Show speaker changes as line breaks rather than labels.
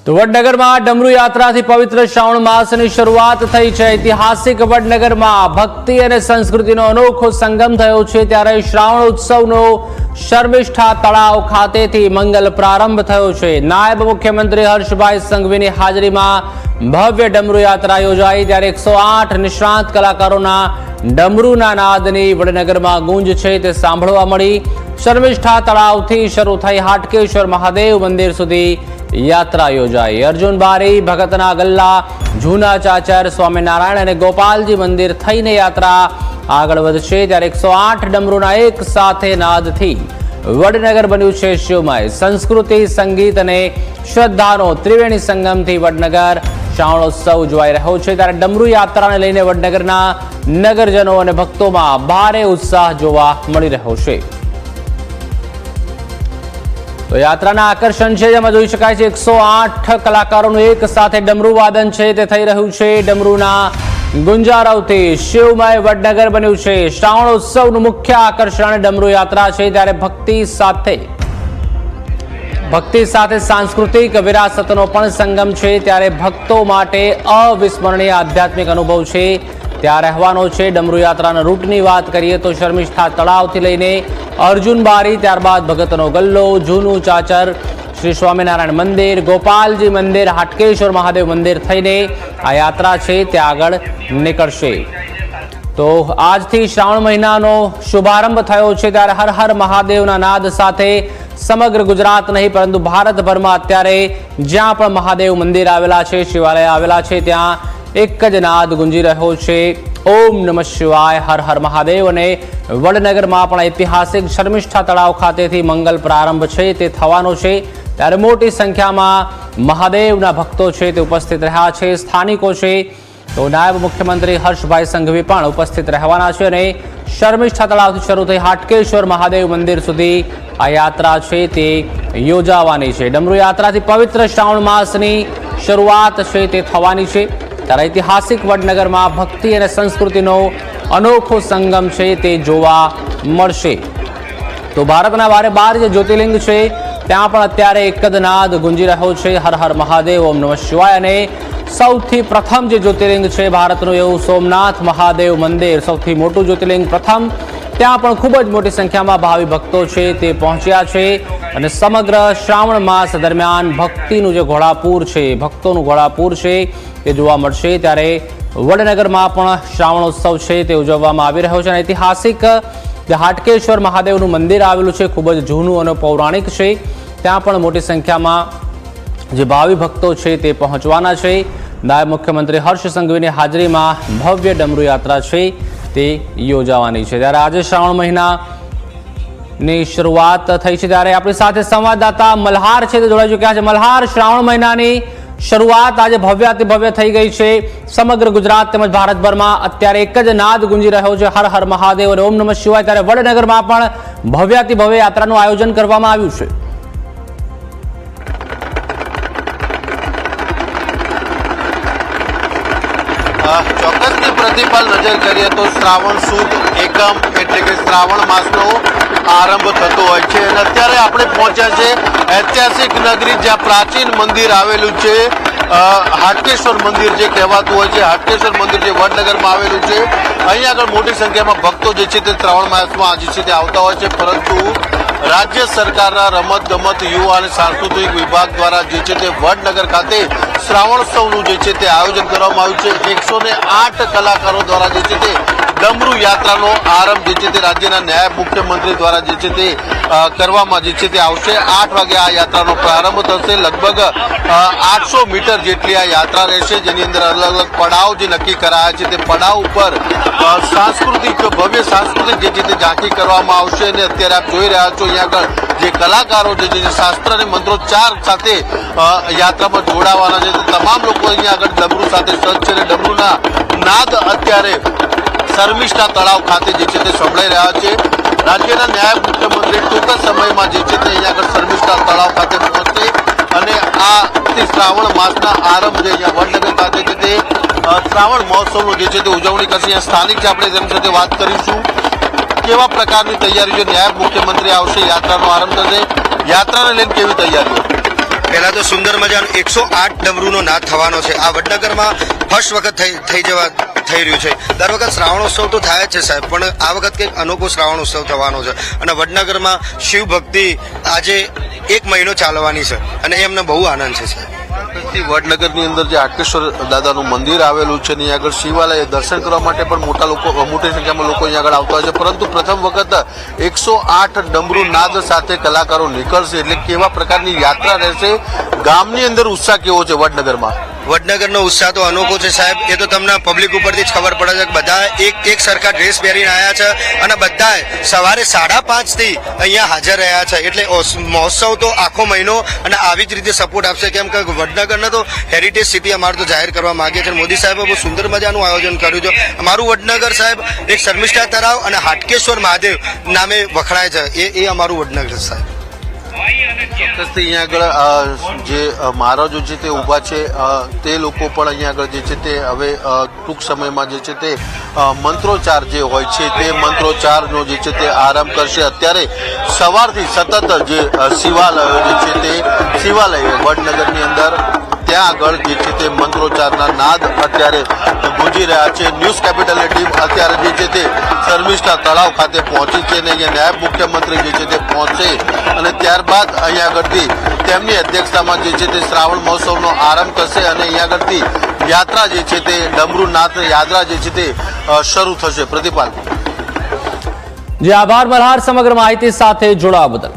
તો વડનગરમાં ડમરૂ યાત્રાથી પવિત્ર શ્રાવણ માસની શરૂઆત થઈ છે। ઐતિહાસિક વડનગરમાં ભક્તિ અને સંસ્કૃતિનો અનોખો સંગમ થયો છે, ત્યારે શ્રાવણ ઉત્સવનો શર્મિષ્ઠા તળાવ ખાતેથી મંગલ પ્રારંભ થયો છે। નાયબ મુખ્યમંત્રી હર્ષભાઈ સંઘવીની હાજરીમાં ભવ્ય ડમરૂ યાત્રા યોજાઈ, ત્યારે 108 નિષ્ણાત કલાકારોના ડમરૂના નાદની વડનગરમાં ગુંજ છે તે સાંભળવા મળી। શર્મિષ્ઠા તળાવથી શરૂ થઈ હાટકેશ્વર મહાદેવ મંદિર સુધી યાત્રા યોજાઈ। અર્જુન બારી, ભગતના ગલ્લા, જૂના ચાચર, સ્વામિનારાયણ અને ગોપાલજી મંદિર થઈને યાત્રા આગળ વધશે, ત્યારે 108 ડમરૂના એક સાથે નાદથી વડનગર બન્યું છે શિવમય। સંસ્કૃતિ, સંગીત અને શ્રદ્ધાનો ત્રિવેણી સંગમથી વડનગર શ્રાવણોત્સવ ઉજવાઈ રહ્યો છે, ત્યારે ડમરૂ યાત્રાને લઈને વડનગરના નગરજનો અને ભક્તોમાં ભારે ઉત્સાહ જોવા મળી રહ્યો છે। તો યાત્રાના આકર્ષણ છે, જેમાં જોઈ શકાય છે 108 કલાકારોનું એક સાથે ડમરૂ વાદન છે તે થઈ રહ્યું છે। ડમરૂના ગુંજારવથી શિવમય વડનગર બન્યું છે। શ્રાવણોત્સવનું મુખ્ય આકર્ષણ ડમરૂ યાત્રા છે, ત્યારે ભક્તિ સાથે સાંસ્કૃતિક વિરાસતનો પણ સંગમ છે, ત્યારે ભક્તો માટે અવિસ્મરણીય આધ્યાત્મિક અનુભવ છે ત્યાં રહેવાનો છે। ડમરૂ યાત્રાના રૂટની વાત કરીએ તો શર્મિષ્ઠા તળાવથી લઈને અર્જુન બારી, ત્યારબાદ ભગતનો ગલ્લો, જૂનું ચાચર, શ્રી સ્વામિનારાયણ મંદિર, ગોપાલજી મંદિર, હાટકેશ્વર મહાદેવ મંદિર થઈને આ યાત્રા છે તે આગળ નીકળશે। તો આજથી શ્રાવણ મહિનાનો શુભારંભ થયો છે, ત્યારે હર હર મહાદેવના નાદ સાથે સમગ્ર ગુજરાત નહીં પરંતુ ભારતભરમાં અત્યારે જ્યાં પણ મહાદેવ મંદિર આવેલા છે, શિવાલય આવેલા છે, ત્યાં એક જ નાદ ગુંજી રહ્યો છે, ઓમ નમઃ શિવાય, હર હર મહાદેવ। અને વડનગરમાં પણ ઐતિહાસિક શર્મિષ્ઠા તળાવ ખાતેથી મંગલ પ્રારંભ છે તે થવાનો છે, ત્યારે મોટી સંખ્યામાં મહાદેવના ભક્તો છે તે ઉપસ્થિત રહ્યા છે, સ્થાનિકો છે। તો નાયબ મુખ્યમંત્રી હર્ષભાઈ સંઘવી પણ ઉપસ્થિત રહેવાના છે અને શર્મિષ્ઠા તળાવથી શરૂ થઈ હાટકેશ્વર મહાદેવ મંદિર સુધી આ યાત્રા છે તે યોજાવાની છે। ડમરૂ યાત્રાથી પવિત્ર શ્રાવણ માસની શરૂઆત છે તે થવાની છે, ત્યારે ઐતિહાસિક વડનગરમાં ભક્તિ અને સંસ્કૃતિનો અનોખો સંગમ છે તે જોવા મળશે। તો ભારતના વારે બાર જે જ્યોતિર્લિંગ છે ત્યાં પણ અત્યારે એક જ નાદ ગુંજી રહ્યો છે, હર હર મહાદેવ, ઓમ નમઃ શિવાય। અને સૌથી પ્રથમ જે જ્યોતિર્લિંગ છે ભારતનું એવું સોમનાથ મહાદેવ મંદિર, સૌથી મોટું જ્યોતિર્લિંગ પ્રથમ, ત્યાં પણ ખૂબ જ મોટી સંખ્યામાં ભાવિ ભક્તો છે તે પહોંચ્યા છે અને સમગ્ર શ્રાવણ માસ દરમિયાન ભક્તિનું જે ઘોડાપૂર છે, ભક્તોનું ઘોડાપૂર છે તે જોવા મળશે। ત્યારે વડનગરમાં પણ શ્રાવણોત્સવ છે તે ઉજવવામાં આવી રહ્યો છે અને ઐતિહાસિક જે હાટકેશ્વર મહાદેવનું મંદિર આવેલું છે ખૂબ જ જૂનું અને પૌરાણિક છે, ત્યાં પણ મોટી સંખ્યામાં જે ભાવિ ભક્તો છે તે પહોંચવાના છે। નાયબ મુખ્યમંત્રી હર્ષ સંઘવીની હાજરીમાં ભવ્ય ડમરૂ યાત્રા છે તે યોજાવાની છે। ત્યારે આજે શ્રાવણ મહિનાની શરૂઆત થઈ છે, ત્યારે આપણી સાથે સંવાદદાતા મલ્હાર છે તે જોડાઈ ચૂક્યા છે। મલ્હાર, શ્રાવણ મહિનાની શરૂઆત આજે ભવ્યાતિ ભવ્ય થઈ ગઈ છે, સમગ્ર ગુજરાત તેમજ ભારતભરમાં અત્યારે એક જ નાદ ગુંજી રહ્યો છે, હર હર મહાદેવ અને ઓમ નમઃ શિવાય। ત્યારે વડનગરમાં પણ ભવ્યાતિ ભવ્ય યાત્રાનું આયોજન કરવામાં આવ્યું છે।
ચોક્કસની પ્રતિપાલ નજર કરીએ તો શ્રાવણ સુદ એકમ એટલે કે શ્રાવણ માસનો આરંભ થતો હોય છે અને અત્યારે આપણે પહોંચ્યા છે ઐતિહાસિક નગરી જ્યાં પ્રાચીન મંદિર આવેલું છે, હાટકેશ્વર મંદિર જે કહેવાતું હોય છે, હાટકેશ્વર મંદિર જે વડનગરમાં આવેલું છે। અહીંયા આગળ મોટી સંખ્યામાં ભક્તો જે છે તે શ્રાવણ માસમાં આજે છે તે આવતા હોય છે, પરંતુ રાજ્ય સરકારના રમત ગમત, યુવા અને સાંસ્કૃતિક વિભાગ દ્વારા જે છે તે વડનગર ખાતે શ્રાવણોત્સવનું જે છે તે આયોજન કરવામાં આવ્યું છે। 108 કલાકારો દ્વારા જે છે તે ડમરૂ યાત્રાનો આરંભ જે છે તે રાજ્યના નાયબ મુખ્યમંત્રી દ્વારા જે છે તે કરવામાં જે છે તે આવશે। 8 વાગે આ યાત્રાનો પ્રારંભ થશે, લગભગ 800 મીટર જેટલી આ યાત્રા રહેશે, જેની અંદર અલગ અલગ પડાવ જે નક્કી કરાયા છે તે પડાવ ઉપર ભવ્ય સાંસ્કૃતિક જે છે તે ઝાંખી કરવામાં આવશે। અને અત્યારે આપ જોઈ રહ્યા છો અહીંયા આગળ જે કલાકારો જે છે શાસ્ત્ર અને મંત્રોચ્ચાર સાથે યાત્રામાં જોડાવાના છે, તમામ લોકો અહીંયા આગળ ડમરૂ સાથે સજ્જ છે અને ડમરૂના નાદ અત્યારે શર્મિષ્ઠા તળાવ ખાતે જે છે તે સંભળાઈ રહ્યા છે। રાજ્યના નાયબ મુખ્યમંત્રી ટૂંક સમયમાં જે છે તે અહીંયા આગળ શર્મિષ્ઠા તળાવ ખાતે પહોંચશે અને આ શ્રાવણ માસના આરંભ જે અહીંયા વડનગર ખાતે છે તે શ્રાવણ મહોત્સવનું જે છે તે ઉજવણી કરશે। અહીંયા સ્થાનિક છે, આપણે તેની સાથે વાત કરીશું કેવા પ્રકારની તૈયારીઓ, નાયબ મુખ્યમંત્રી આવશે, યાત્રાનો આરંભ થશે, યાત્રાને લઈને કેવી તૈયારીઓ?
પહેલા તો સુંદર મજાનો 108 ડમરૂનો નાદ થવાનો છે. આ વડનગરમાં ફર્સ્ટ વખત થઈ રહ્યું છે. દર વખત શ્રાવણોત્સવ તો થાય જ છે સાહેબ, પણ આ વખત કંઈક અનોખો શ્રાવણોત્સવ થવાનો છે અને વડનગરમાં શિવ ભક્તિ આજે 1 મહિનો ચાલવાની છે અને એમને બહુ આનંદ છે સાહેબ.
વડનગરની અંદર જે હાટકેશ્વર દાદાનું મંદિર આવેલું છે ત્યાં આગળ શિવાલય દર્શન કરવા માટે પણ મોટી સંખ્યામાં લોકો અહીંયા આગળ આવતા હોય છે, પરંતુ પ્રથમ વખત 108 ડમરૂ નાદ સાથે કલાકારો નીકળશે એટલે કેવા પ્રકારની યાત્રા રહેશે, ગામની અંદર ઉત્સાહ કેવો છે વડનગરમાં?
વડનગરનો ઉત્સાહ તો અનોખો છે સાહેબ. એ તો તમને પબ્લિક ઉપરથી જ ખબર પડે છે કે બધા એક સરખા ડ્રેસ પહેરીને આવ્યા છે અને બધા સવારે 5:30 થી અહીંયા હાજર રહ્યા છે. એટલે મહોત્સવ તો આખો મહિનો અને આવી જ રીતે સપોર્ટ આપશે, કેમ કે વડનગરને તો હેરિટેજ સિટી અમારે તો જાહેર કરવા માંગે છે. મોદી સાહેબે બહુ સુંદર મજાનું આયોજન કર્યું છે. અમારું વડનગર સાહેબ એક શર્મિષ્ઠા તળાવ અને હાટકેશ્વર મહાદેવ નામે વખણાય છે. એ અમારું વડનગર સાહેબ.
ચોક્કસથી અહીંયા આગળ જે મહારાજો છે તે ઊભા છે, તે લોકો પણ અહીંયા આગળ જે છે તે હવે ટૂંક સમયમાં જે છે તે મંત્રોચ્ચાર જે હોય છે તે મંત્રોચ્ચારનો જે છે તે આરંભ કરશે. અત્યારે સવારથી સતત જે શિવાલયો જે છે તે શિવાલય વડનગરની અંદર ત્યાં આગળ જે છે તે મંત્રોચ્ચારના નાદ અત્યારે ગુંજી રહ્યા છે. ન્યૂઝ કેપિટલની ટીમ અત્યારે જે છે તે શર્મિષ્ઠા તળાવ ખાતે પહોંચી છે અને અહીંયા નાયબ મુખ્યમંત્રી જે છે તે પહોંચશે અને ત્યારબાદ અહીંયા આગળથી તેમની અધ્યક્ષતામાં જે છે તે શ્રાવણ મહોત્સવનો આરંભ થશે અને અહીંયા આગળથી યાત્રા જે છે તે ડમરૂ નાથ યાત્રા જે છે તે શરૂ થશે. પ્રતિપાલ.
જે આભાર મલ્હાર સમગ્ર માહિતી સાથે જોડાવા બદલ.